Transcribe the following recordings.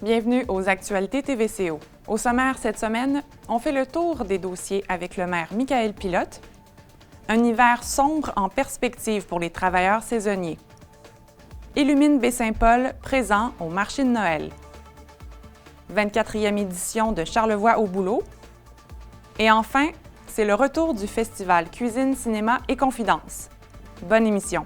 Bienvenue aux Actualités TVCO. Au sommaire cette semaine, on fait le tour des dossiers avec le maire Michaël Pilote. Un hiver sombre en perspective pour les travailleurs saisonniers. Illumine Baie-Saint-Paul, présent au marché de Noël. 24e édition de Charlevoix au boulot. Et enfin, c'est le retour du festival Cuisine, Cinéma et Confidences. Bonne émission!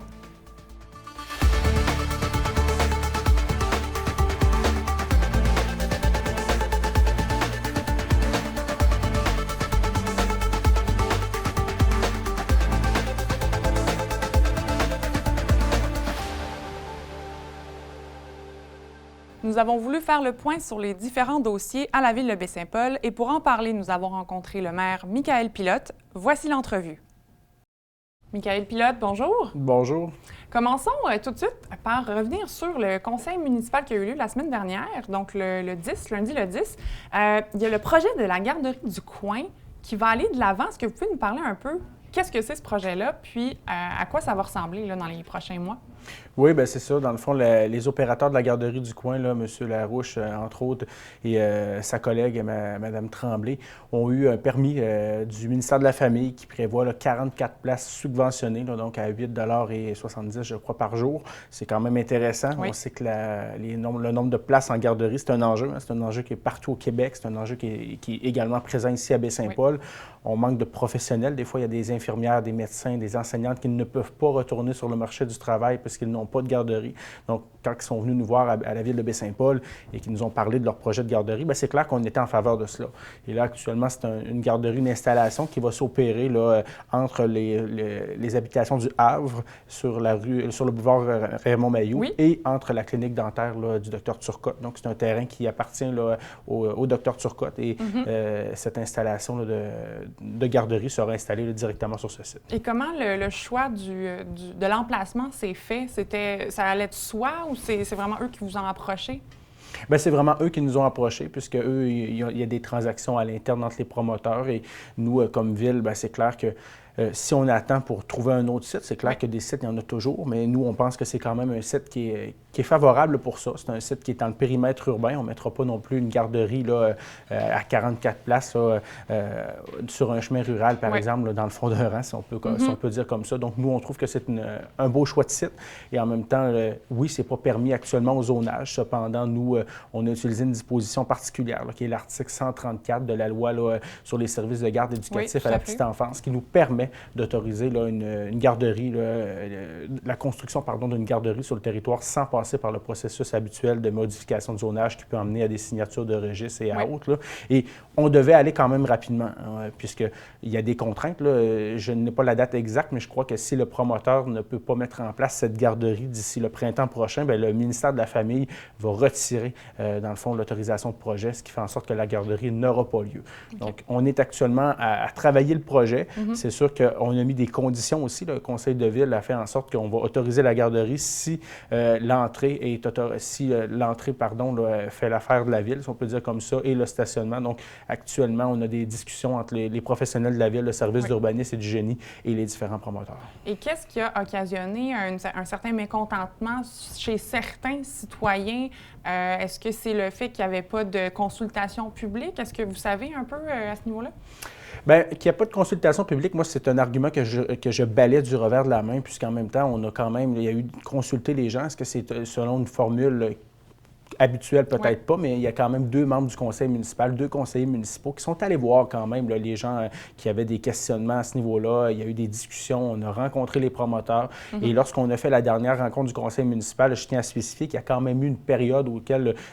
Nous avons voulu faire le point sur les différents dossiers à la ville de Baie-Saint-Paul et pour en parler, nous avons rencontré le maire Michaël Pilote. Voici l'entrevue. Michaël Pilote, bonjour. Bonjour. Commençons tout de suite par revenir sur le conseil municipal qui a eu lieu la semaine dernière, donc le 10, lundi le 10. Il y a le projet de la garderie du coin qui va aller de l'avant. Est-ce que vous pouvez nous parler un peu? Qu'est-ce que c'est ce projet-là, puis à quoi ça va ressembler là, dans les prochains mois? Oui, bien c'est ça. Dans le fond, les opérateurs de la garderie du coin, là, M. Larouche, entre autres, et sa collègue, Mme Tremblay, ont eu un permis du ministère de la Famille qui prévoit là, 44 places subventionnées, là, donc à 8,70 $, je crois, par jour. C'est quand même intéressant. Oui. On sait que le nombre de places en garderie, c'est un enjeu. Hein, c'est un enjeu qui est partout au Québec. C'est un enjeu qui est également présent ici à Baie-Saint-Paul. Oui. On manque de professionnels. Des fois, il y a des infirmières, des médecins, des enseignantes qui ne peuvent pas retourner sur le marché du travail parce qu'ils n'ont pas de garderie. Donc, quand ils sont venus nous voir à la ville de Baie-Saint-Paul et qu'ils nous ont parlé de leur projet de garderie, bien, c'est clair qu'on était en faveur de cela. Et là, actuellement, c'est une garderie, une installation qui va s'opérer là, entre les habitations du Havre, sur le boulevard Raymond-Mailloux, oui, et entre la clinique dentaire là, du Dr Turcotte. Donc, c'est un terrain qui appartient là, au Dr Turcotte et cette installation là, de garderie sera installée là, directement sur ce site. Et comment le choix de l'emplacement s'est fait? Ça allait de soi ou c'est vraiment eux qui vous ont approché? Bien, c'est vraiment eux qui nous ont approchés, puisque eux, il y a des transactions à l'interne entre les promoteurs. Et nous, comme ville, bien, c'est clair que si on attend pour trouver un autre site, c'est clair que des sites, il y en a toujours, mais nous, on pense que c'est quand même un site qui est favorable pour ça. C'est un site qui est dans le périmètre urbain. On ne mettra pas non plus une garderie là, à 44 places là, sur un chemin rural, par exemple, là, dans le fond d'un rang, si on peut dire comme ça. Donc, nous, on trouve que c'est un beau choix de site. Et en même temps, oui, ce n'est pas permis actuellement au zonage. Cependant, nous, on a utilisé une disposition particulière, là, qui est l'article 134 de la loi là, sur les services de garde éducatifs à la petite enfance, qui nous permet d'autoriser là, une garderie, la construction d'une garderie sur le territoire sans passer par le processus habituel de modification de zonage qui peut emmener à des signatures de registre et à autres. Là. Et on devait aller quand même rapidement, hein, puisqu'il y a des contraintes. Là. Je n'ai pas la date exacte, mais je crois que si le promoteur ne peut pas mettre en place cette garderie d'ici le printemps prochain, bien, le ministère de la Famille va retirer, dans le fond, l'autorisation de projet, ce qui fait en sorte que la garderie n'aura pas lieu. Okay. Donc, on est actuellement à travailler le projet. C'est sûr qu'on a mis des conditions aussi. Le conseil de ville a fait en sorte qu'on va autoriser la garderie si l'entrée fait l'affaire de la ville, si on peut dire comme ça, et le stationnement. Donc, actuellement, on a des discussions entre les professionnels de la ville, le service d'urbanisme et du génie et les différents promoteurs. Et qu'est-ce qui a occasionné un certain mécontentement chez certains citoyens? Est-ce que c'est le fait qu'il n'y avait pas de consultation publique? Est-ce que vous savez un peu à ce niveau-là? Bien, qu'il n'y a pas de consultation publique, moi, c'est un argument que je balaie du revers de la main, puisqu'en même temps, il y a eu consulter les gens. Est-ce que c'est selon une formule habituel, peut-être pas, mais il y a quand même 2 membres du conseil municipal, 2 conseillers municipaux qui sont allés voir quand même là, les gens qui avaient des questionnements à ce niveau-là. Il y a eu des discussions, on a rencontré les promoteurs. Et lorsqu'on a fait la dernière rencontre du conseil municipal, je tiens à spécifier qu'il y a quand même eu une période où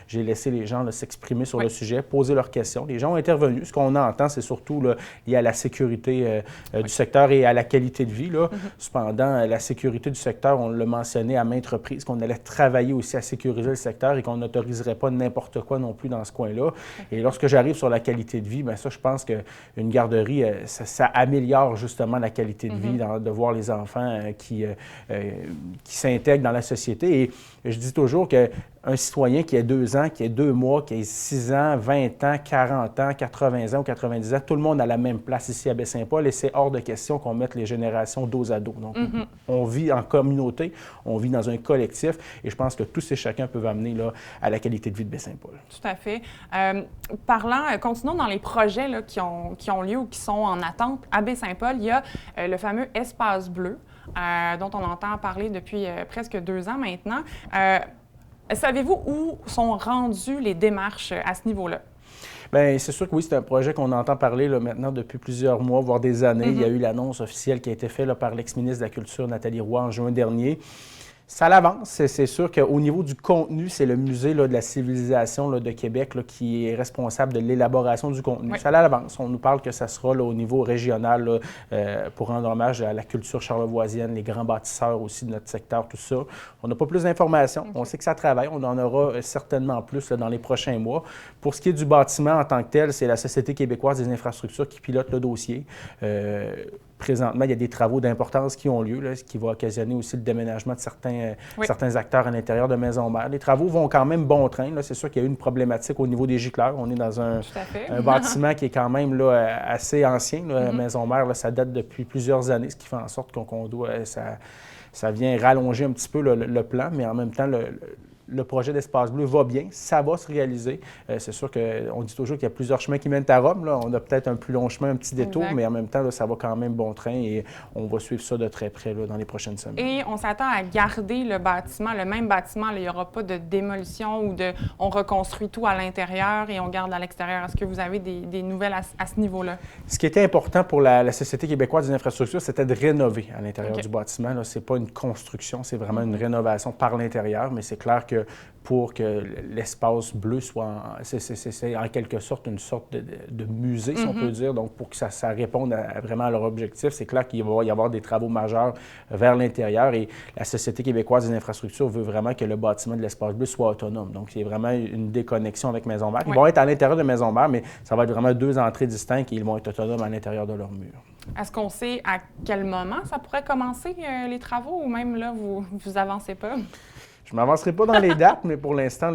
j'ai laissé les gens là, s'exprimer sur le sujet, poser leurs questions. Les gens ont intervenu. Ce qu'on entend, c'est surtout là, lié à la sécurité du secteur et à la qualité de vie. Là. Cependant, la sécurité du secteur, on l'a mentionné à maintes reprises, qu'on allait travailler aussi à sécuriser le secteur et qu'on n'autoriserait pas n'importe quoi non plus dans ce coin-là. Et lorsque j'arrive sur la qualité de vie, bien ça, je pense qu'une garderie, ça améliore justement la qualité de vie, de voir les enfants qui s'intègrent dans la société. Et je dis toujours que un citoyen qui a 2 ans, qui a 2 mois, qui a 6 ans, 20 ans, 40 ans, 80 ans ou 90 ans, tout le monde à la même place ici à Baie-Saint-Paul et c'est hors de question qu'on mette les générations dos à dos. Donc, on vit en communauté, on vit dans un collectif et je pense que tous et chacun peuvent amener là, à la qualité de vie de Baie-Saint-Paul. Tout à fait. Continuons dans les projets là, qui ont lieu ou qui sont en attente à Baie-Saint-Paul. Il y a le fameux Espace bleu dont on entend parler depuis presque 2 ans maintenant. Savez-vous où sont rendues les démarches à ce niveau-là? Bien, c'est sûr que oui, c'est un projet qu'on entend parler là, maintenant depuis plusieurs mois, voire des années. Il y a eu l'annonce officielle qui a été faite là, par l'ex-ministre de la Culture, Nathalie Roy, en juin dernier. Ça l'avance. C'est sûr qu'au niveau du contenu, c'est le musée là, de la civilisation là, de Québec là, qui est responsable de l'élaboration du contenu. Oui. Ça l'avance. On nous parle que ça sera là, au niveau régional là, pour rendre hommage à la culture charlevoisienne, les grands bâtisseurs aussi de notre secteur, tout ça. On n'a pas plus d'informations. Okay. On sait que ça travaille. On en aura certainement plus là, dans les prochains mois. Pour ce qui est du bâtiment en tant que tel, c'est la Société québécoise des infrastructures qui pilote le dossier. Présentement, il y a des travaux d'importance qui ont lieu, là, ce qui va occasionner aussi le déménagement de certains acteurs à l'intérieur de Maisons-Mères. Les travaux vont quand même bon train. Là. C'est sûr qu'il y a eu une problématique au niveau des gicleurs. On est dans un bâtiment qui est quand même là, assez ancien. Maisons-Mères, ça date depuis plusieurs années, ce qui fait en sorte qu'on doit... Ça vient rallonger un petit peu le plan, mais en même temps, le projet d'Espace bleu va bien, ça va se réaliser. C'est sûr qu'on dit toujours qu'il y a plusieurs chemins qui mènent à Rome. Là. On a peut-être un plus long chemin, un petit détour, mais en même temps, là, ça va quand même bon train et on va suivre ça de très près là, dans les prochaines semaines. Et on s'attend à garder le bâtiment, le même bâtiment. Là, il n'y aura pas de démolition ou de... On reconstruit tout à l'intérieur et on garde à l'extérieur. Est-ce que vous avez des nouvelles à ce niveau-là? Ce qui était important pour la Société québécoise des infrastructures, c'était de rénover à l'intérieur du bâtiment. Ce n'est pas une construction, c'est vraiment une rénovation par l'intérieur, mais c'est clair que pour que l'espace bleu soit, c'est en quelque sorte une sorte de musée, si on peut dire. Donc, pour que ça réponde vraiment à leur objectif, c'est clair qu'il va y avoir des travaux majeurs vers l'intérieur et la Société québécoise des infrastructures veut vraiment que le bâtiment de l'espace bleu soit autonome. Donc, il y a vraiment une déconnexion avec Maisons-Mères. Ils vont être à l'intérieur de Maisons-Mères, mais ça va être vraiment 2 entrées distinctes et ils vont être autonomes à l'intérieur de leurs murs. Est-ce qu'on sait à quel moment ça pourrait commencer les travaux ou même là, vous avancez pas? Je ne m'avancerai pas dans les dates, mais pour l'instant,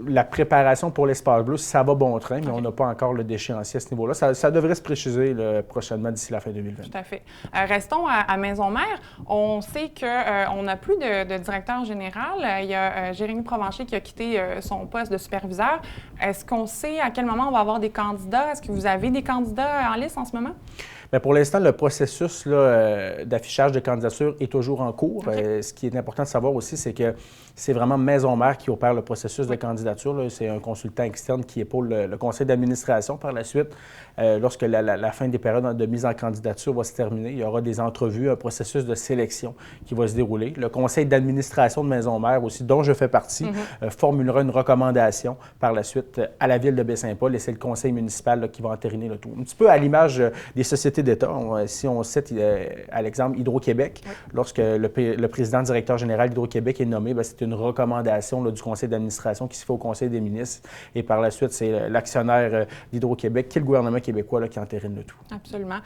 la préparation pour l'Espace bleu, ça va bon train, mais on n'a pas encore le d'échéancier à ce niveau-là. Ça devrait se préciser prochainement d'ici la fin 2020. Tout à fait. Restons à Maisons-Mères. On sait qu'on n'a plus de directeur général. Il y a Jérémy Provencher qui a quitté son poste de superviseur. Est-ce qu'on sait à quel moment on va avoir des candidats? Est-ce que vous avez des candidats en liste en ce moment? Bien, pour l'instant, le processus d'affichage de candidature est toujours en cours. Ce qui est important de savoir aussi, c'est que c'est vraiment Maisons-Mères qui opère le processus de candidature. C'est un consultant externe qui épaule le conseil d'administration. Par la suite, lorsque la fin des périodes de mise en candidature va se terminer, il y aura des entrevues, un processus de sélection qui va se dérouler. Le conseil d'administration de Maisons-Mères aussi, dont je fais partie, formulera une recommandation par la suite à la ville de Baie-Saint-Paul et c'est le conseil municipal qui va entériner le tout. Un petit peu à l'image des sociétés d'État. Si on cite à l'exemple Hydro-Québec, lorsque le président directeur général d'Hydro-Québec est nommé, c'est une recommandation du conseil d'administration qui se fait au conseil des ministres et par la suite, c'est l'actionnaire d'Hydro-Québec qui est le gouvernement québécois qui entérine le tout. Absolument.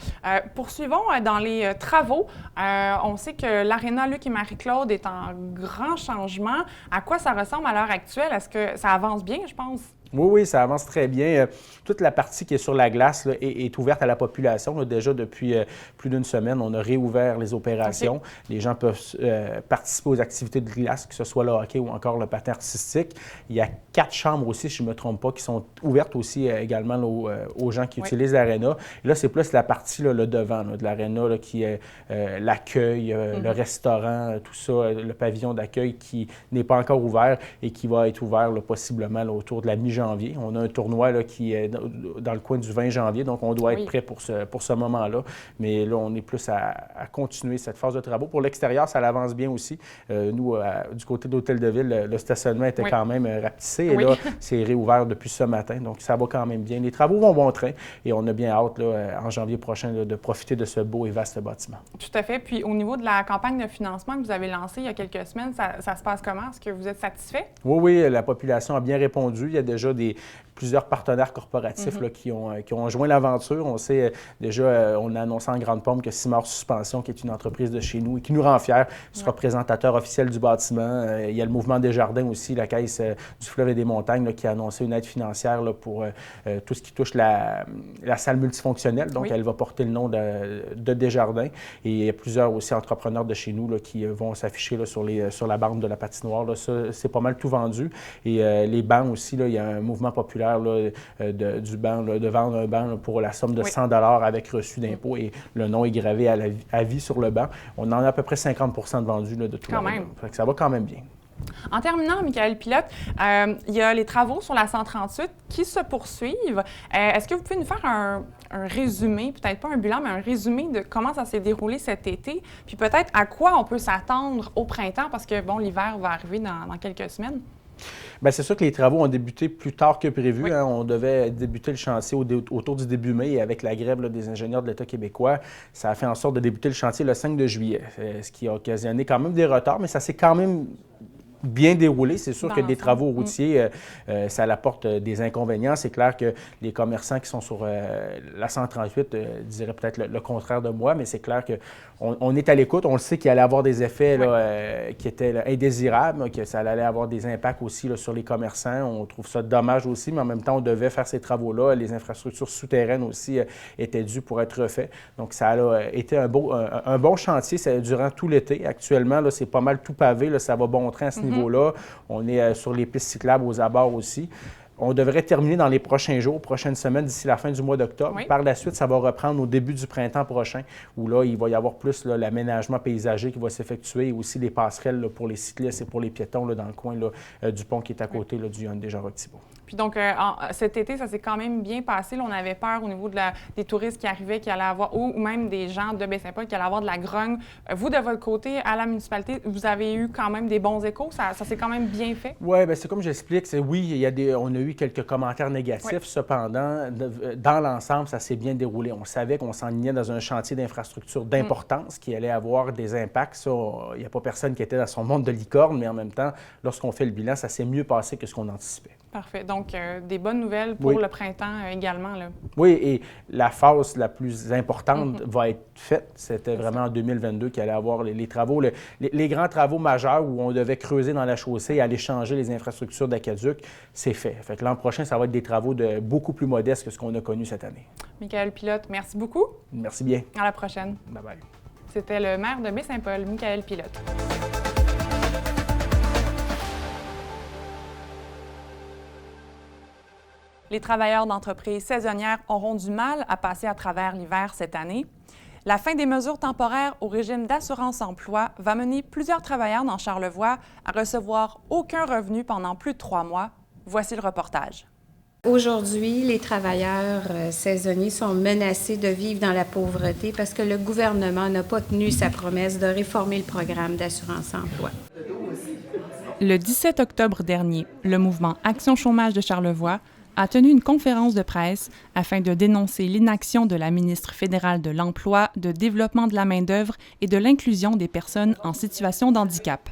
Poursuivons dans les travaux. On sait que l'aréna Luc et Marie-Claude est en grand changement. À quoi ça ressemble à l'heure actuelle? Est-ce que ça avance bien, je pense? Oui, ça avance très bien. Toute la partie qui est sur la glace là, est ouverte à la population. Là, déjà, depuis plus d'une semaine, on a réouvert les opérations. Okay. Les gens peuvent participer aux activités de glace, que ce soit le hockey ou encore le patin artistique. Il y a 4 chambres aussi, si je ne me trompe pas, qui sont ouvertes aussi également là, aux gens qui utilisent l'aréna. Et là, c'est plus la partie, là, le devant là, de l'aréna qui est l'accueil, le restaurant, tout ça, le pavillon d'accueil qui n'est pas encore ouvert et qui va être ouvert là, possiblement là, autour de la mi-janvier. On a un tournoi là, qui est dans le coin du 20 janvier, donc on doit être prêt pour ce moment-là. Mais là, on est plus à continuer cette phase de travaux. Pour l'extérieur, ça avance bien aussi. Nous, du côté de l'Hôtel de Ville, le stationnement était quand même rapetissé. Et là, c'est réouvert depuis ce matin, donc ça va quand même bien. Les travaux vont bon train et on a bien hâte, là, en janvier prochain, là, de profiter de ce beau et vaste bâtiment. Tout à fait. Puis au niveau de la campagne de financement que vous avez lancée il y a quelques semaines, ça se passe comment? Est-ce que vous êtes satisfait? Oui, la population a bien répondu. Il y a déjà déjà plusieurs partenaires corporatifs là, qui ont joint l'aventure. On sait déjà, on a annoncé en grande pompe que Simard Suspension, qui est une entreprise de chez nous et qui nous rend fiers, sera présentateur officiel du bâtiment. Il y a le Mouvement Desjardins aussi, la Caisse du Fleuve et des Montagnes, là, qui a annoncé une aide financière là, pour tout ce qui touche la salle multifonctionnelle. Donc, elle va porter le nom de Desjardins. Et il y a plusieurs aussi entrepreneurs de chez nous là, qui vont s'afficher là, sur la bande de la patinoire. Là. Ça, c'est pas mal tout vendu. Et les bancs aussi, là, il y a un mouvement populaire là, du banc, là, de vendre un banc là, pour la somme de 100 $ avec reçu d'impôt et le nom est gravé à vie sur le banc. On en a à peu près 50 de vendus là, de tout le monde. Ça va quand même bien. En terminant, Michael Pilote, il y a les travaux sur la 138 qui se poursuivent. Est-ce que vous pouvez nous faire un résumé, peut-être pas un bilan, mais un résumé de comment ça s'est déroulé cet été, puis peut-être à quoi on peut s'attendre au printemps, parce que, bon, l'hiver va arriver dans quelques semaines? Bien, c'est sûr que les travaux ont débuté plus tard que prévu. Hein. On devait débuter le chantier autour du début mai et avec la grève là, des ingénieurs de l'État québécois, ça a fait en sorte de débuter le chantier le 5 juillet, ce qui a occasionné quand même des retards, mais ça s'est quand même bien déroulé. C'est sûr que des travaux routiers, ça apporte des inconvénients. C'est clair que les commerçants qui sont sur la 138 diraient peut-être le contraire de moi, mais c'est clair qu'on est à l'écoute. On le sait qu'il allait avoir des effets là, qui étaient là, indésirables, que ça allait avoir des impacts aussi là, sur les commerçants. On trouve ça dommage aussi, mais en même temps, on devait faire ces travaux-là. Les infrastructures souterraines aussi étaient dues pour être refaites. Donc, ça a été un bon chantier durant tout l'été. Actuellement, là, c'est pas mal tout pavé. Là, ça va bon train à ce niveau-là. On est sur les pistes cyclables aux abords aussi. On devrait terminer dans les prochains jours, prochaines semaines, d'ici la fin du mois d'octobre. Par la suite, ça va reprendre au début du printemps prochain, où là, il va y avoir plus l'aménagement paysager qui va s'effectuer et aussi les passerelles là, pour les cyclistes et pour les piétons là, dans le coin là, du pont qui est à côté là, du Hyundai Jean-Roch-Thibault. Puis donc, cet été, ça s'est quand même bien passé. Là, on avait peur au niveau des touristes qui arrivaient, qui allaient avoir, ou même des gens de Baie-Saint-Paul qui allaient avoir de la grogne. Vous, de votre côté, à la municipalité, vous avez eu quand même des bons échos? Ça s'est quand même bien fait? Oui, bien c'est comme j'explique. Oui, on a eu quelques commentaires négatifs. Cependant, dans l'ensemble, ça s'est bien déroulé. On savait qu'on s'enlignait dans un chantier d'infrastructure d'importance qui allait avoir des impacts. Ça, il n'y a pas personne qui était dans son monde de licorne, mais en même temps, lorsqu'on fait le bilan, ça s'est mieux passé que ce qu'on anticipait. Parfait. Donc, des bonnes nouvelles pour le printemps également. Là. Oui, et la phase la plus importante va être faite. C'était vraiment en 2022 qu'il allait avoir les travaux, les grands travaux majeurs où on devait creuser dans la chaussée et aller changer les infrastructures d'aqueduc. C'est fait. Fait que l'an prochain, ça va être des travaux beaucoup plus modestes que ce qu'on a connu cette année. Michael Pilote, merci beaucoup. Merci bien. À la prochaine. Bye-bye. C'était le maire de Baie-Saint-Paul, Michael Pilote. Les travailleurs d'entreprises saisonnières auront du mal à passer à travers l'hiver cette année. La fin des mesures temporaires au régime d'assurance-emploi va mener plusieurs travailleurs dans Charlevoix à recevoir aucun revenu pendant plus de 3 mois. Voici le reportage. Aujourd'hui, les travailleurs saisonniers sont menacés de vivre dans la pauvreté parce que le gouvernement n'a pas tenu sa promesse de réformer le programme d'assurance-emploi. Le 17 octobre dernier, le mouvement Action Chômage de Charlevoix a tenu une conférence de presse afin de dénoncer l'inaction de la ministre fédérale de l'Emploi, de Développement de la main-d'œuvre et de l'inclusion des personnes en situation de handicap.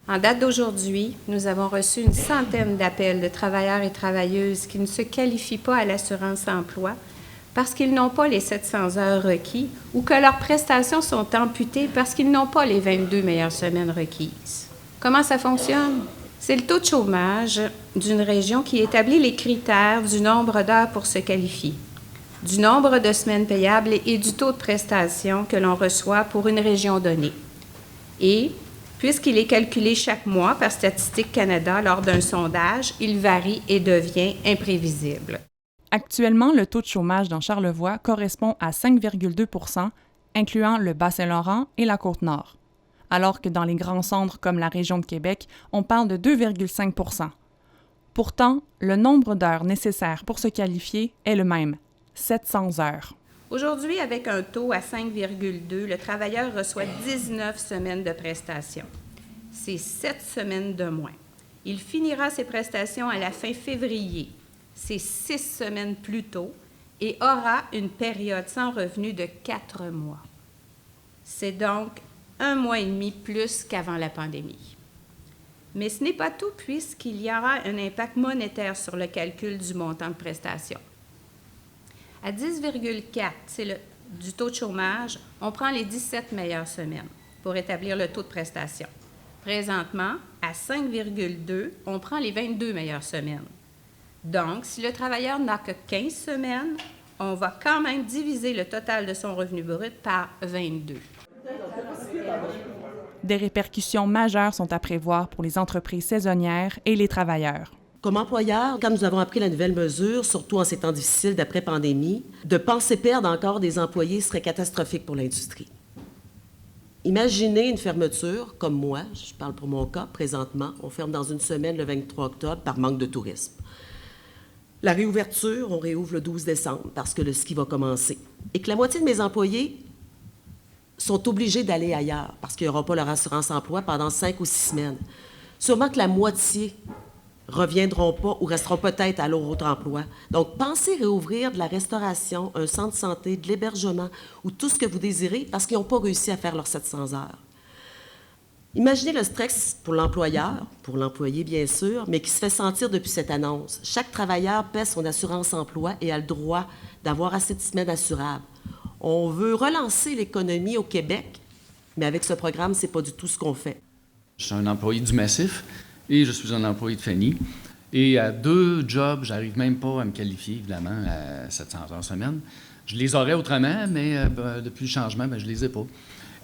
En date d'aujourd'hui, nous avons reçu une centaine d'appels de travailleurs et travailleuses qui ne se qualifient pas à l'assurance-emploi parce qu'ils n'ont pas les 700 heures requis ou que leurs prestations sont amputées parce qu'ils n'ont pas les 22 meilleures semaines requises. Comment ça fonctionne? C'est le taux de chômage d'une région qui établit les critères du nombre d'heures pour se qualifier, du nombre de semaines payables et du taux de prestation que l'on reçoit pour une région donnée. Et, puisqu'il est calculé chaque mois par Statistique Canada lors d'un sondage, il varie et devient imprévisible. Actuellement, le taux de chômage dans Charlevoix correspond à 5,2 %, incluant le Bas-Saint-Laurent et la Côte-Nord. Alors que dans les grands centres comme la région de Québec, on parle de 2,5 %. Pourtant, le nombre d'heures nécessaires pour se qualifier est le même, 700 heures. Aujourd'hui, avec un taux à 5,2, le travailleur reçoit 19 semaines de prestations. C'est 7 semaines de moins. Il finira ses prestations à la fin février. C'est 6 semaines plus tôt et aura une période sans revenu de 4 mois. C'est donc 1 mois et demi plus qu'avant la pandémie. Mais ce n'est pas tout puisqu'il y aura un impact monétaire sur le calcul du montant de prestation. À 10,4, c'est du taux de chômage, on prend les 17 meilleures semaines pour établir le taux de prestation. Présentement, à 5,2, on prend les 22 meilleures semaines. Donc, si le travailleur n'a que 15 semaines, on va quand même diviser le total de son revenu brut par 22. Des répercussions majeures sont à prévoir pour les entreprises saisonnières et les travailleurs. Comme employeur, quand nous avons appris la nouvelle mesure, surtout en ces temps difficiles d'après-pandémie, de penser perdre encore des employés serait catastrophique pour l'industrie. Imaginez une fermeture, comme moi, je parle pour mon cas, présentement, on ferme dans une semaine le 23 octobre par manque de tourisme. La réouverture, on réouvre le 12 décembre parce que le ski va commencer. Et que la moitié de mes employés sont obligés d'aller ailleurs parce qu'il n'y aura pas leur assurance-emploi pendant 5 ou 6 semaines. Sûrement que la moitié reviendront pas ou resteront peut-être à leur autre emploi. Donc, pensez réouvrir de la restauration, un centre de santé, de l'hébergement ou tout ce que vous désirez parce qu'ils n'ont pas réussi à faire leurs 700 heures. Imaginez le stress pour l'employeur, pour l'employé bien sûr, mais qui se fait sentir depuis cette annonce. Chaque travailleur paie son assurance-emploi et a le droit d'avoir assez de semaines assurables. On veut relancer l'économie au Québec, mais avec ce programme, ce n'est pas du tout ce qu'on fait. Je suis un employé du Massif et je suis un employé de Fanny. Et à 2 jobs, j'arrive même pas à me qualifier, évidemment, à 700 heures semaine. Je les aurais autrement, mais depuis le changement, je les ai pas.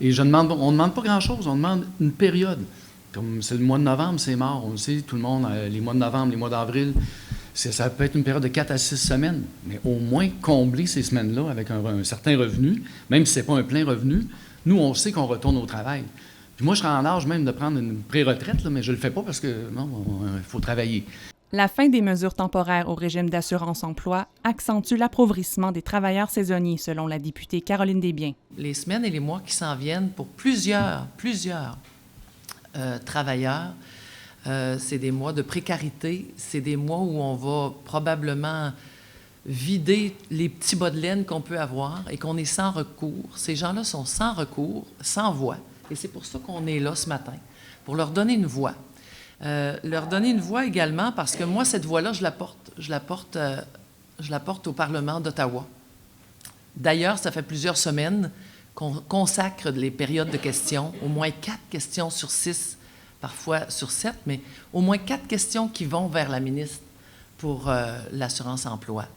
Et on ne demande pas grand-chose, on demande une période. Comme c'est le mois de novembre, c'est mort. On le sait, tout le monde, les mois de novembre, les mois d'avril, ça peut être une période de 4 à 6 semaines. Mais au moins combler ces semaines-là avec un certain revenu, même si ce n'est pas un plein revenu, nous, on sait qu'on retourne au travail. Puis moi, je serais en âge même de prendre une pré-retraite, mais je ne le fais pas parce que, non, il faut travailler. La fin des mesures temporaires au régime d'assurance-emploi accentue l'appauvrissement des travailleurs saisonniers, selon la députée Caroline Desbiens. Les semaines et les mois qui s'en viennent pour plusieurs travailleurs, c'est des mois de précarité, c'est des mois où on va probablement vider les petits bas de laine qu'on peut avoir et qu'on est sans recours. Ces gens-là sont sans recours, sans voix. Et c'est pour ça qu'on est là ce matin, pour leur donner une voix. Leur donner une voix également parce que moi, cette voix-là, je la porte au Parlement d'Ottawa. D'ailleurs, ça fait plusieurs semaines qu'on consacre les périodes de questions, au moins 4 questions sur 6, parfois sur 7, mais au moins 4 questions qui vont vers la ministre pour l'assurance-emploi.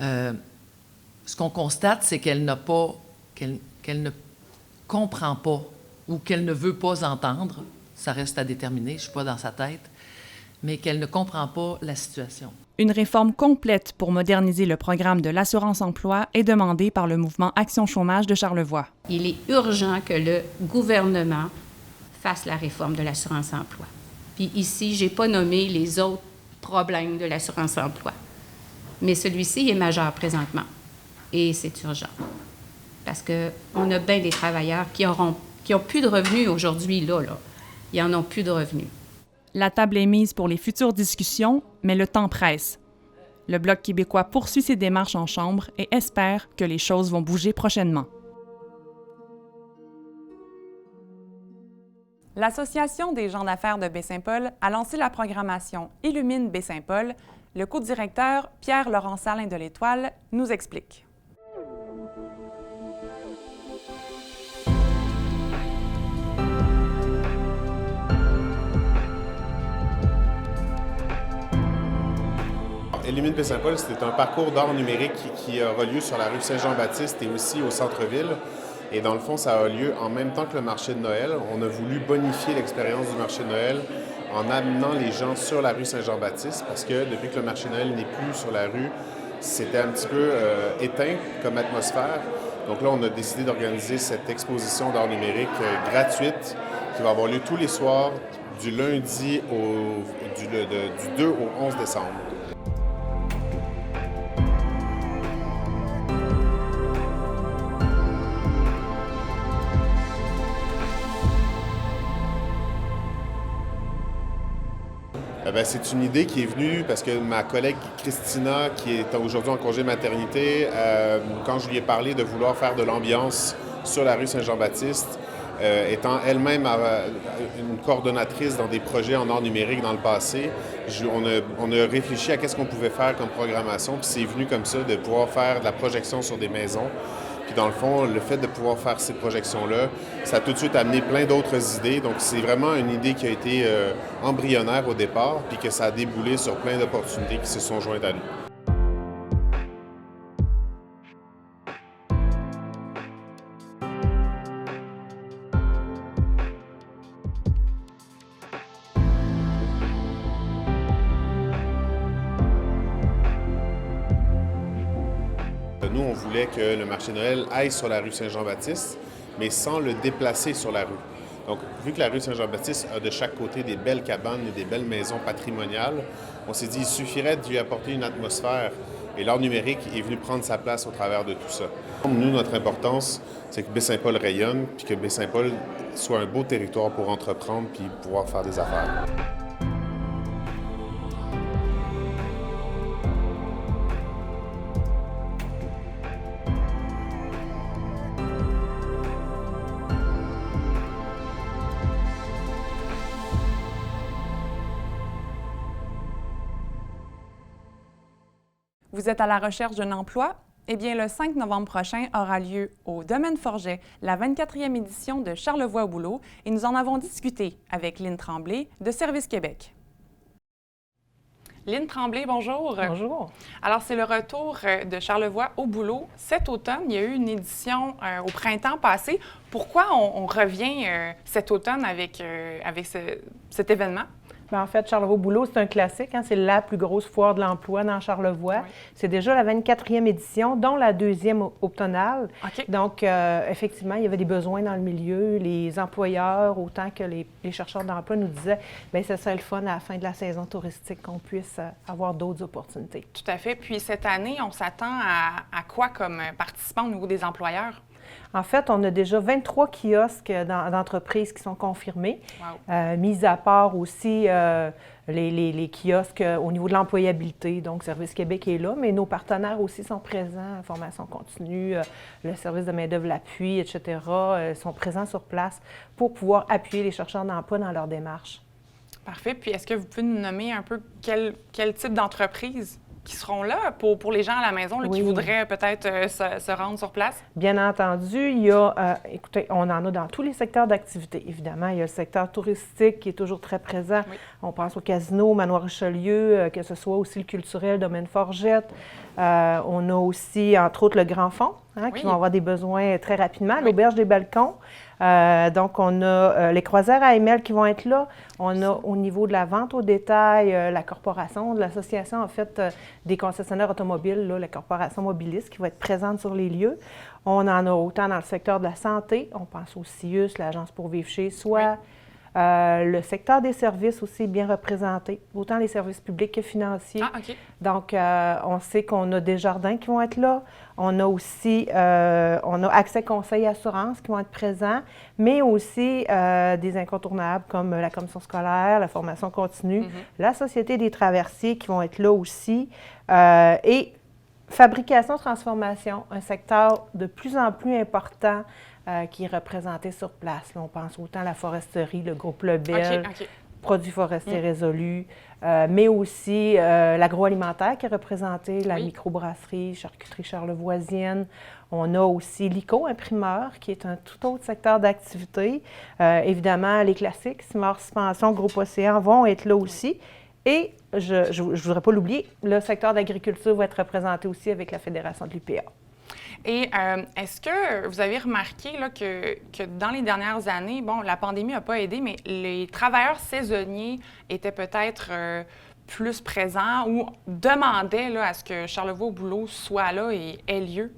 Ce qu'on constate, c'est qu'elle ne comprend pas ou qu'elle ne veut pas entendre. Ça reste à déterminer, je ne suis pas dans sa tête, mais qu'elle ne comprend pas la situation. Une réforme complète pour moderniser le programme de l'assurance-emploi est demandée par le mouvement Action Chômage de Charlevoix. Il est urgent que le gouvernement fasse la réforme de l'assurance-emploi. Puis ici, je n'ai pas nommé les autres problèmes de l'assurance-emploi, mais celui-ci est majeur présentement et c'est urgent parce qu'on a bien des travailleurs qui ont plus de revenus aujourd'hui, là. Ils n'en ont plus de revenus. La table est mise pour les futures discussions, mais le temps presse. Le Bloc québécois poursuit ses démarches en Chambre et espère que les choses vont bouger prochainement. L'Association des gens d'affaires de Baie-Saint-Paul a lancé la programmation Illumine Baie-Saint-Paul. Le co-directeur Pierre-Laurent Salin de l'Étoile nous explique. Illumine Baie-Saint-Paul, c'est un parcours d'art numérique qui aura lieu sur la rue Saint-Jean-Baptiste et aussi au centre-ville. Et dans le fond, ça a lieu en même temps que le marché de Noël. On a voulu bonifier l'expérience du marché de Noël en amenant les gens sur la rue Saint-Jean-Baptiste parce que depuis que le marché de Noël n'est plus sur la rue, c'était un petit peu éteint comme atmosphère. Donc là, on a décidé d'organiser cette exposition d'art numérique gratuite qui va avoir lieu tous les soirs du lundi du 2 au 11 décembre. C'est une idée qui est venue parce que ma collègue Christina, qui est aujourd'hui en congé maternité, quand je lui ai parlé de vouloir faire de l'ambiance sur la rue Saint-Jean-Baptiste, étant elle-même une coordonnatrice dans des projets en art numérique dans le passé, on a réfléchi à qu'est-ce qu'on pouvait faire comme programmation, puis c'est venu comme ça de pouvoir faire de la projection sur des maisons. Puis dans le fond, le fait de pouvoir faire ces projections-là, ça a tout de suite amené plein d'autres idées. Donc c'est vraiment une idée qui a été embryonnaire au départ, puis que ça a déboulé sur plein d'opportunités qui se sont jointes à nous. Nous, on voulait que le marché de Noël aille sur la rue Saint-Jean-Baptiste, mais sans le déplacer sur la rue. Donc, vu que la rue Saint-Jean-Baptiste a de chaque côté des belles cabanes et des belles maisons patrimoniales, on s'est dit qu'il suffirait de lui apporter une atmosphère. Et l'art numérique est venu prendre sa place au travers de tout ça. Nous, notre importance, c'est que Baie-Saint-Paul rayonne, puis que Baie-Saint-Paul soit un beau territoire pour entreprendre puis pouvoir faire des affaires. Vous êtes à la recherche d'un emploi? Eh bien, le 5 novembre prochain aura lieu au Domaine Forget la 24e édition de Charlevoix au boulot et nous en avons discuté avec Lynne Tremblay de Service Québec. Lynne Tremblay, bonjour. Bonjour. Alors, c'est le retour de Charlevoix au boulot. Cet automne, il y a eu une édition au printemps passé. Pourquoi on revient cet automne avec cet événement? Bien, en fait, Charlevoix au boulot, c'est un classique. Hein? C'est la plus grosse foire de l'emploi dans Charlevoix. Oui. C'est déjà la 24e édition, dont la 2e automnale. Okay. Donc, effectivement, il y avait des besoins dans le milieu. Les employeurs, autant que les chercheurs d'emploi, nous disaient bien, ce serait le fun à la fin de la saison touristique qu'on puisse avoir d'autres opportunités. Tout à fait. Puis cette année, on s'attend à quoi comme participants au niveau des employeurs? En fait, on a déjà 23 kiosques d'entreprises qui sont confirmés, wow. Mis à part aussi les kiosques au niveau de l'employabilité. Donc, Service Québec est là, mais nos partenaires aussi sont présents, formation continue, le service de main-d'œuvre, l'appui, etc., sont présents sur place pour pouvoir appuyer les chercheurs d'emploi dans leur démarche. Parfait. Puis, est-ce que vous pouvez nous nommer un peu quel type d'entreprise qui seront là pour les gens à la maison là, oui. qui voudraient peut-être se rendre sur place? Bien entendu, il y a, écoutez, on en a dans tous les secteurs d'activité. Évidemment, il y a le secteur touristique qui est toujours très présent. Oui. On pense au casino, au Manoir Richelieu, que ce soit aussi le culturel, Domaine Forget. On a aussi, entre autres, le Grand Fond, oui. qui vont avoir des besoins très rapidement. Oui. L'Auberge des Balcons. Donc, on a les croisières AML qui vont être là. On a au niveau de la vente au détail, la corporation, de l'association, en fait, des concessionnaires automobiles, là, la corporation mobiliste qui va être présente sur les lieux. On en a autant dans le secteur de la santé. On pense au CIUS, l'Agence pour vivre chez soi. Oui. Le secteur des services aussi bien représenté, autant les services publics que financiers. Ah, OK. Donc, on sait qu'on a des jardins qui vont être là. On a aussi on a Accès Conseil Assurance qui vont être présents, mais aussi des incontournables comme la commission scolaire, la formation continue, la Société des traversiers qui vont être là aussi. Et fabrication-transformation, un secteur de plus en plus important qui est représenté sur place. Là, on pense autant à la foresterie, le groupe Lebel, OK. produits forestiers résolus, mais aussi l'agroalimentaire qui est représenté, la microbrasserie, charcuterie charlevoisienne. On a aussi l'ICO, imprimeur, qui est un tout autre secteur d'activité. Évidemment, les classiques, Simard Suspension, Groupe Océan vont être là aussi. Et, je ne voudrais pas l'oublier, le secteur d'agriculture va être représenté aussi avec la Fédération de l'UPA. Et est-ce que vous avez remarqué là, que dans les dernières années, bon, la pandémie n'a pas aidé, mais les travailleurs saisonniers étaient peut-être plus présents ou demandaient là, à ce que Charlevoix au boulot soit là et ait lieu?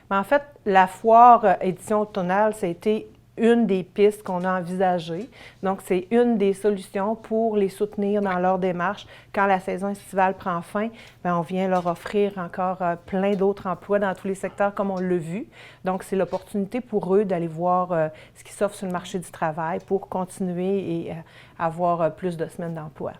Mais en fait, la foire édition automnale, ça a été une des pistes qu'on a envisagées. Donc, c'est une des solutions pour les soutenir dans leur démarche. Quand la saison estivale prend fin, bien, on vient leur offrir encore plein d'autres emplois dans tous les secteurs, comme on l'a vu. Donc, c'est l'opportunité pour eux d'aller voir ce qui s'offre sur le marché du travail pour continuer et avoir plus de semaines d'emploi.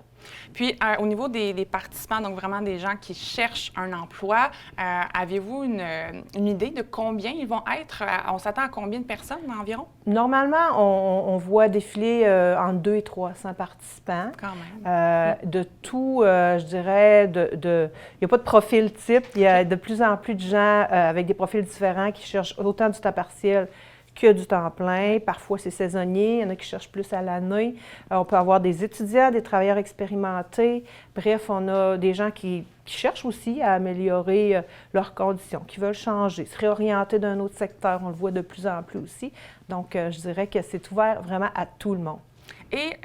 Puis, au niveau des participants, donc vraiment des gens qui cherchent un emploi, avez-vous une idée de combien ils vont être? On s'attend à combien de personnes environ? Normalement, on voit défiler entre 200 et 300 participants. Quand même. De tout, je dirais, il n'y a pas de profil type. Il y a de plus en plus de gens avec des profils différents qui cherchent autant du temps partiel que du temps plein. Parfois, c'est saisonnier. Il y en a qui cherchent plus à l'année. On peut avoir des étudiants, des travailleurs expérimentés. Bref, on a des gens qui cherchent aussi à améliorer leurs conditions, qui veulent changer, se réorienter d'un autre secteur. On le voit de plus en plus aussi. Donc, je dirais que c'est ouvert vraiment à tout le monde. Et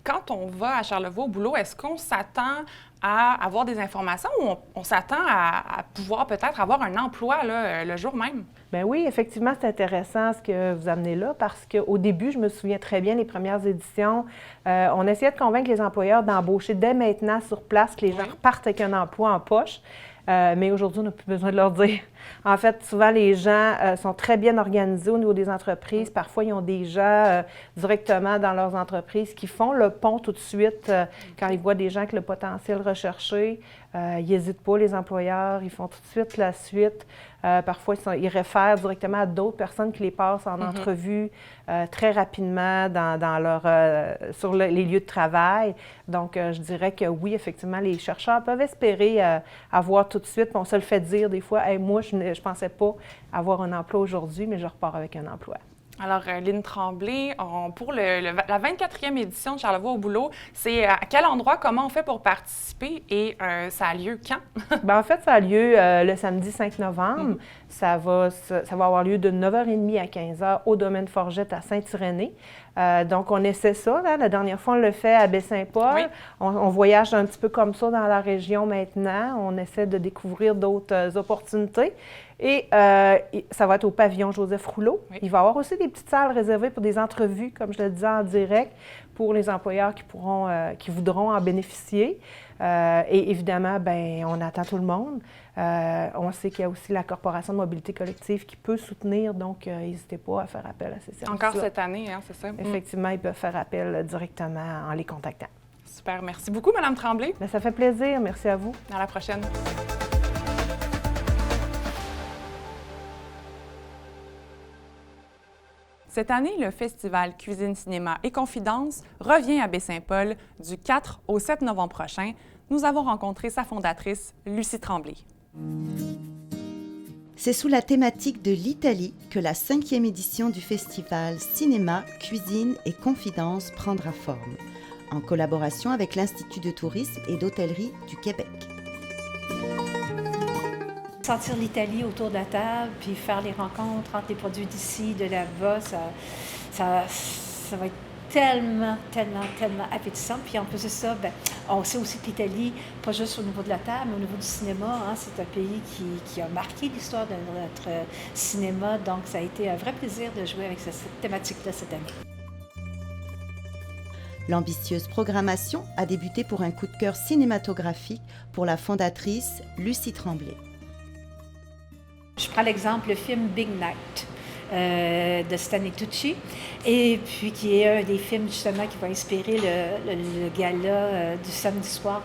quand on va à Charlevoix au boulot, est-ce qu'on s'attend à avoir des informations ou on s'attend à pouvoir peut-être avoir un emploi là, le jour même? Bien oui, effectivement, c'est intéressant ce que vous amenez là parce qu'au début, je me souviens très bien, les premières éditions, on essayait de convaincre les employeurs d'embaucher dès maintenant sur place, que les gens repartent avec un emploi en poche. Mais aujourd'hui, on n'a plus besoin de leur dire. En fait, souvent, les gens sont très bien organisés au niveau des entreprises. Parfois, ils ont des gens directement dans leurs entreprises qui font le pont tout de suite quand ils voient des gens avec le potentiel recherché. Ils n'hésitent pas, les employeurs. Ils font tout de suite la suite. Parfois, ils réfèrent directement à d'autres personnes qui les passent en entrevue très rapidement sur les lieux de travail. Donc, je dirais que oui, effectivement, les chercheurs peuvent espérer avoir tout de suite. On se le fait dire des fois, hey, moi, je ne pensais pas avoir un emploi aujourd'hui, mais je repars avec un emploi. Alors, Lynne Tremblay, pour la 24e édition de Charlevoix au boulot, c'est à quel endroit, comment on fait pour participer et ça a lieu quand? Bien, en fait, ça a lieu le samedi 5 novembre. Ça va avoir lieu de 9h30 à 15h au domaine Forgette à Saint-Irénée. Donc, on essaie ça. Là. La dernière fois, on le fait à Baie-Saint-Paul. Oui. On voyage un petit peu comme ça dans la région maintenant. On essaie de découvrir d'autres opportunités. Et ça va être au pavillon Joseph Rouleau. Oui. Il va y avoir aussi des petites salles réservées pour des entrevues, comme je le disais, en direct, pour les employeurs qui voudront en bénéficier. Et évidemment, bien, on attend tout le monde. On sait qu'il y a aussi la Corporation de mobilité collective qui peut soutenir, donc n'hésitez pas à faire appel à ces services-là. Encore cette année, hein, c'est ça? Effectivement, ils peuvent faire appel directement en les contactant. Super. Merci beaucoup, Mme Tremblay. Bien, ça fait plaisir. Merci à vous. À la prochaine. Cette année, le festival Cuisine, Cinéma et Confidences revient à Baie-Saint-Paul du 4 au 7 novembre prochain. Nous avons rencontré sa fondatrice, Lucie Tremblay. C'est sous la thématique de l'Italie que la 5e édition du festival Cinéma, Cuisine et Confidences prendra forme, en collaboration avec l'Institut de tourisme et d'hôtellerie du Québec. Sentir l'Italie autour de la table, puis faire les rencontres entre les produits d'ici, de là-bas, ça va être tellement appétissant. Puis en plus de ça, bien, on sait aussi que l'Italie, pas juste au niveau de la table, mais au niveau du cinéma, hein, c'est un pays qui a marqué l'histoire de notre cinéma. Donc ça a été un vrai plaisir de jouer avec cette thématique-là cette année. L'ambitieuse programmation a débuté pour un coup de cœur cinématographique pour la fondatrice Lucie Tremblay. Je prends l'exemple, le film Big Night de Stanley Tucci, et puis qui est un des films justement qui va inspirer le gala du samedi soir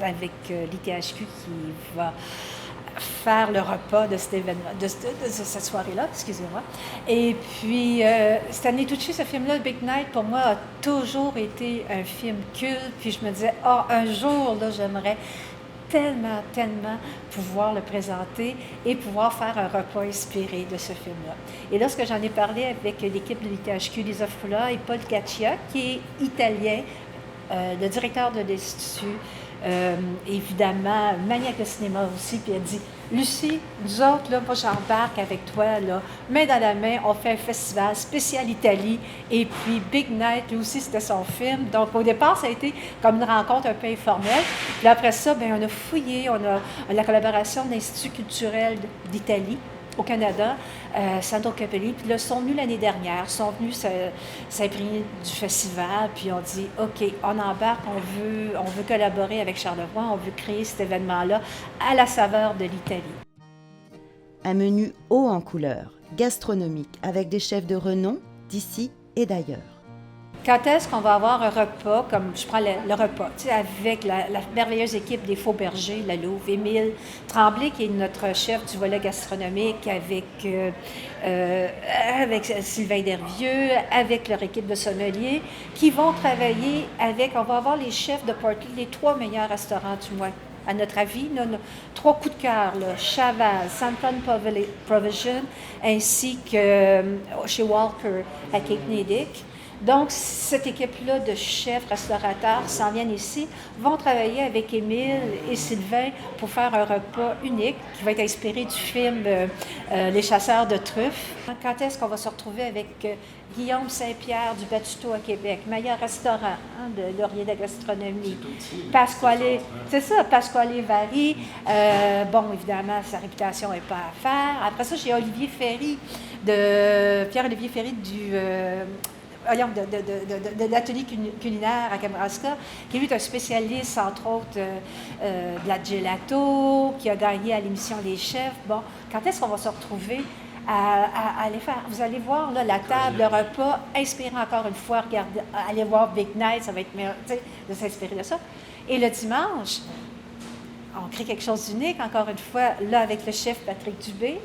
avec l'ITHQ qui va faire le repas de cet événement, de cette soirée-là, excusez-moi. Et puis, Stanley Tucci, ce film-là, Big Night, pour moi, a toujours été un film culte. Puis je me disais, un jour, là, j'aimerais tellement pouvoir le présenter et pouvoir faire un repas inspiré de ce film-là. Et lorsque j'en ai parlé avec l'équipe de l'ITHQ, Lisa Frula et Paul Gaccia, qui est italien, le directeur de l'Institut, évidemment, maniaque de cinéma aussi, puis elle dit, Lucie, nous autres, là, moi j'embarque avec toi, là, main dans la main, on fait un festival spécial Italie, et puis Big Night, lui aussi, c'était son film. Donc au départ, ça a été comme une rencontre un peu informelle. Puis après ça, bien, on a fouillé, on a la collaboration de l'Institut culturel d'Italie au Canada, Sandro Capelli, puis là, ils sont venus l'année dernière, sont venus s'imprégner du festival, puis on dit, OK, on embarque, on veut collaborer avec Charlevoix, on veut créer cet événement-là à la saveur de l'Italie. Un menu haut en couleurs, gastronomique, avec des chefs de renom d'ici et d'ailleurs. Quand est-ce qu'on va avoir un repas, comme je prends le repas, tu sais, avec la merveilleuse équipe des Faux Bergers, la Louve, Émile Tremblay, qui est notre chef du volet gastronomique, avec Sylvain Dervieux, avec leur équipe de sommeliers, qui vont travailler on va avoir les chefs de Portland, les 3 meilleurs restaurants du mois. À notre avis, nos 3 coups de cœur, là, Chaval, Santon Provision, ainsi que chez Walker à Cape Nedic. Donc, cette équipe-là de chefs, restaurateurs s'en viennent ici, vont travailler avec Émile et Sylvain pour faire un repas unique qui va être inspiré du film Les chasseurs de truffes. Quand est-ce qu'on va se retrouver avec Guillaume Saint-Pierre du Batuto à Québec, meilleur restaurant de Laurier de la gastronomie. Pasquale Vary. Bon, évidemment, sa réputation n'est pas à faire. Après ça, j'ai Pierre-Olivier Ferry de l'atelier culinaire à Kamouraska, qui lui est un spécialiste, entre autres, de la gelato, qui a gagné à l'émission Les Chefs. Bon, quand est-ce qu'on va se retrouver à aller faire? Vous allez voir là, la table, le repas, inspiré encore une fois, regardez, allez voir Big Night, ça va être meilleur, de s'inspirer de ça. Et le dimanche, on crée quelque chose d'unique, encore une fois, là, avec le chef Patrick Dubé,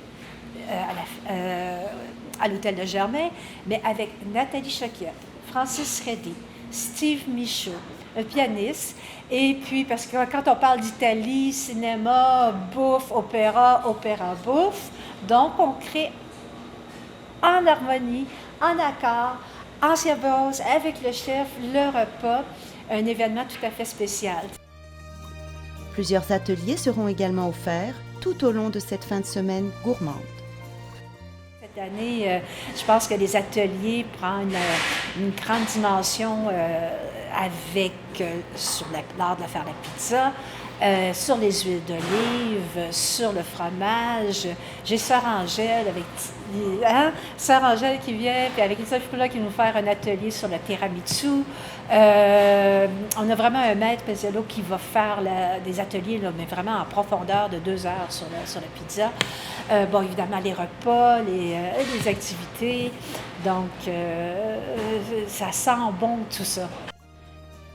à l'hôtel de Germain, mais avec Nathalie Choquette, Francis Reddy, Steve Michaud, un pianiste. Et puis, parce que quand on parle d'Italie, cinéma, bouffe, opéra, bouffe, donc on crée en harmonie, en accord, en symbiose avec le chef, le repas, un événement tout à fait spécial. Plusieurs ateliers seront également offerts tout au long de cette fin de semaine gourmande. Cette année, je pense que les ateliers prennent une grande dimension sur l'art de faire la pizza, sur les huiles d'olive, sur le fromage. J'ai Sœur Angèle Sœur Angèle qui vient, puis avec Lisa Froula qui va nous faire un atelier sur le tiramisu. On a vraiment un maître Pezzello qui va faire des ateliers, là, mais vraiment en profondeur de 2 heures sur la pizza. Bon, évidemment, les repas, les activités. Donc, ça sent bon tout ça.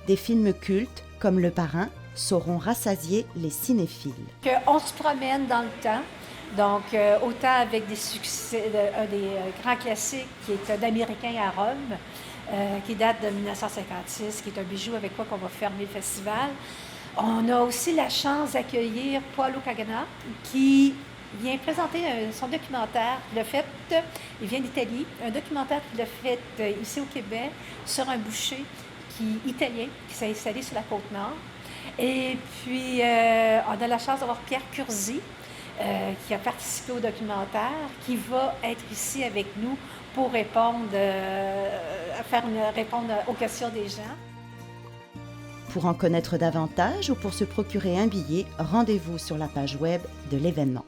Des films cultes comme Le Parrain sauront rassasier les cinéphiles. On se promène dans le temps. Donc, autant avec des succès, un des grands classiques qui est d'Américain à Rome, qui date de 1956, qui est un bijou avec quoi qu'on va fermer le festival. On a aussi la chance d'accueillir Paolo Cagana, qui vient présenter son documentaire. Il vient d'Italie, un documentaire qu'il a fait ici au Québec sur un boucher italien qui s'est installé sur la Côte-Nord. Et puis, on a la chance d'avoir Pierre Curzi, qui a participé au documentaire, qui va être ici avec nous pour répondre aux questions des gens. Pour en connaître davantage ou pour se procurer un billet, rendez-vous sur la page web de l'événement.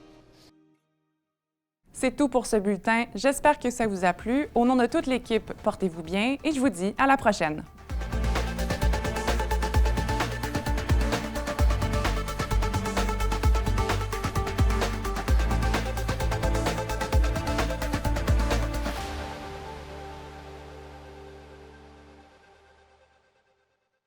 C'est tout pour ce bulletin. J'espère que ça vous a plu. Au nom de toute l'équipe, portez-vous bien et je vous dis à la prochaine.